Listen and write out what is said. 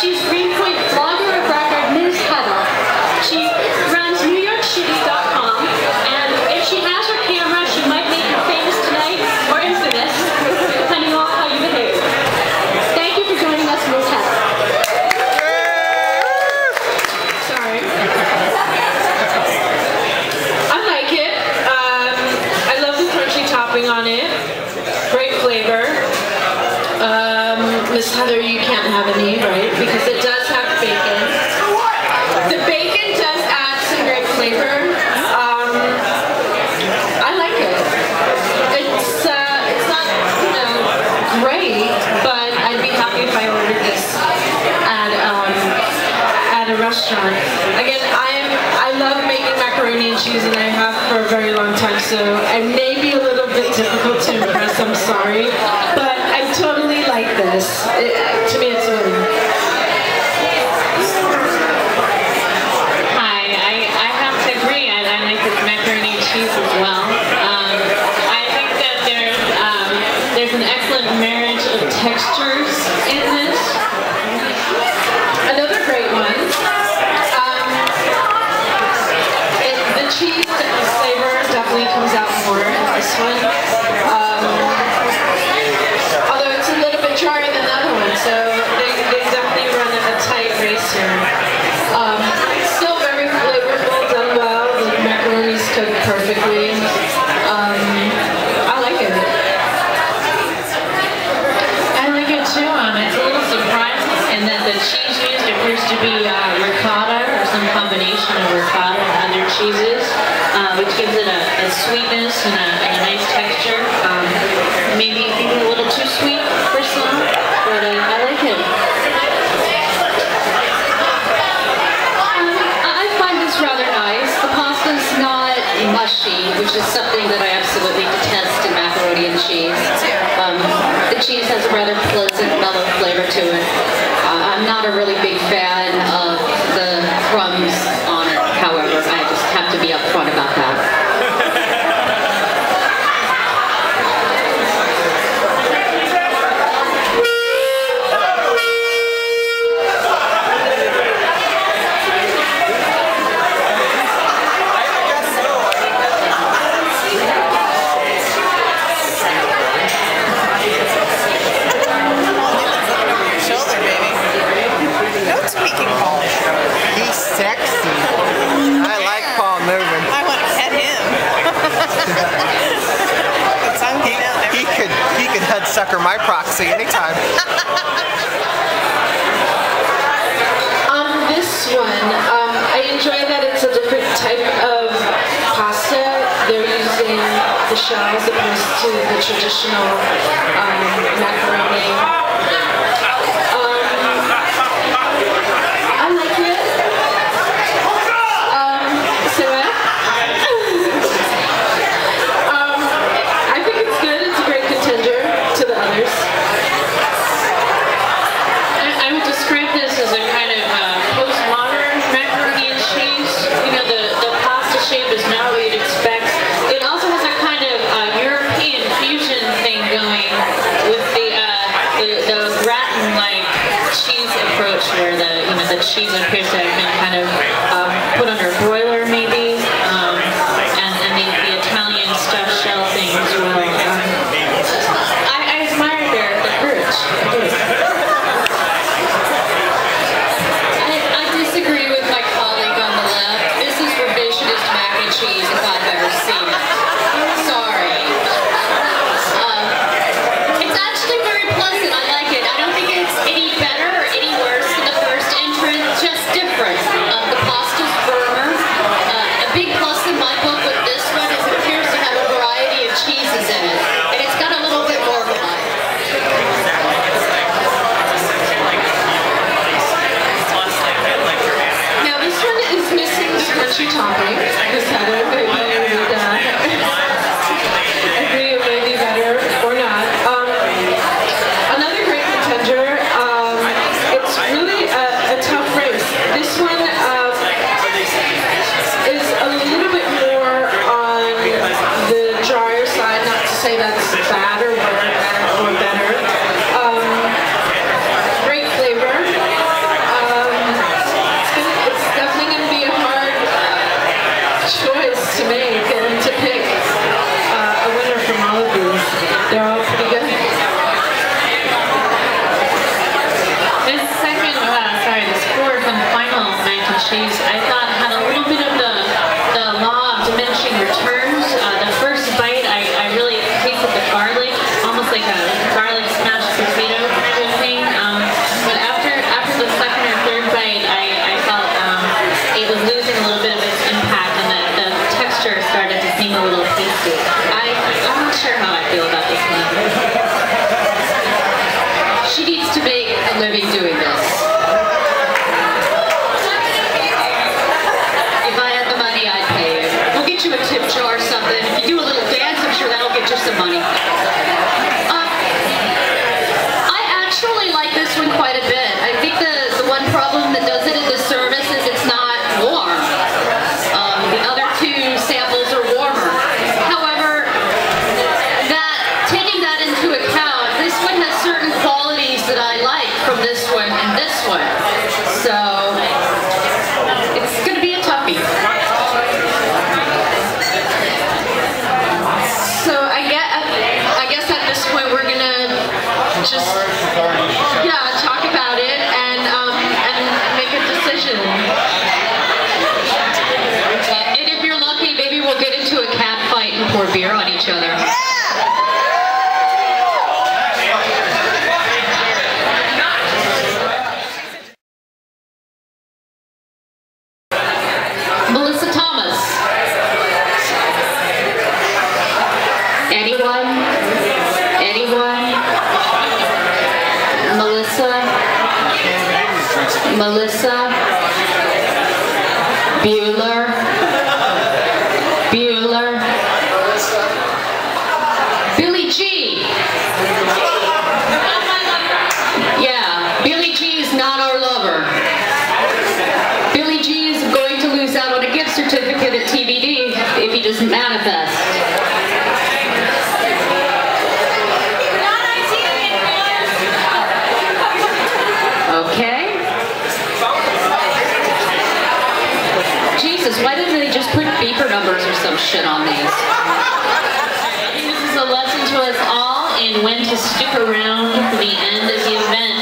She's Greenpoint blogger of record, Ms. Heather. She runs NewYorkCities.com, and if she has her camera, she might make you famous tonight or infamous, depending on how you behave. Thank you for joining us, Ms. Heather. Sorry. I like it. I love the crunchy topping on it. Great flavor. Miss Heather, you can't have any, right? Because it does have bacon. The bacon does add some great flavor. I like it. It's not, great, but I'd be happy if I ordered this at a restaurant. Again, I love making macaroni and cheese, and I have for a very long time, so I may be a little bit difficult to impress, I'm sorry, but I totally like this. To me, it's a win. Hi, I have to agree. I like this macaroni and cheese as well. I think that there's an excellent marriage of textures in this. Another great one. The cheese flavor definitely comes out more in this one. Although it's a little bit drier than the other one, so they definitely run a tight race here. Still very flavorful, done well. The macaroni's cooked perfectly. I like it. I like it too. It's a little surprising in that the cheese used appears to be ricotta or some combination of ricotta and other cheeses, which gives it a sweetness and a nice texture. Maybe a little too sweet for some, but I like it. I find this rather nice. The pasta's not mushy, which is something that I absolutely detest in macaroni and cheese. The cheese has a rather pleasant, mellow flavor to it. I'm not a really big fan of the crumbs on it, however. I just have to be upfront about that. He's sexy. I like Paul moving. I want to pet him. He could head sucker my proxy anytime. On this one, I enjoy that it's a different type of pasta. They're using the shell as opposed to the traditional macaroni. I like it. I think it's good. It's a great contender to the others. I would describe this as a kind of postmodern macaroni and cheese. The pasta shape is not what you'd expect. It also has a kind of European fusion thing going with the gratin-like cheese approach, where the cheese appears to have been kind of put under a broiler, maybe, and the Italian stuffed shell thing as well. I admire the courage. I disagree with my colleague on the left. This is revisionist mac and cheese if I've ever seen it. Sorry. It's actually very pleasant. I like it. I don't think it's any better or any worse than the first entrant, just different. The pasta's firmer. cheese, I thought had a little bit of the law of diminishing returns. The first bite, I really tasted the garlic, almost like a garlic smashed potato kind of thing. But after the second or third bite, I felt it was losing a little bit of its impact, and the texture started to seem a little pasty. I'm not sure how I feel about this one. She needs to make a living doing this. If I had the money, I'd pay you. We'll get you a tip jar or something. If you do a little dance, I'm sure that'll get you some money. I actually like this one quite a bit. I think the one problem that does it in this service is it's not warm. The other two samples are warmer. However, taking that into account, this one has certain qualities that I like from this one and this one. So it's going to be a toughie. So I guess at this point we're going to just talk about it and make a decision. And if you're lucky, maybe we'll get into a cat fight and pour beer on each other. Melissa Thomas. Anyone? Anyone? Melissa? Bueller? Billie G. Yeah, Billie G is not our lover. Billie G is going to lose out on a gift certificate at TBD if he doesn't manifest. Okay. Jesus, why didn't they just put beeper numbers or some shit on these? I think this is a lesson to us all in when to stick around for the end of the event.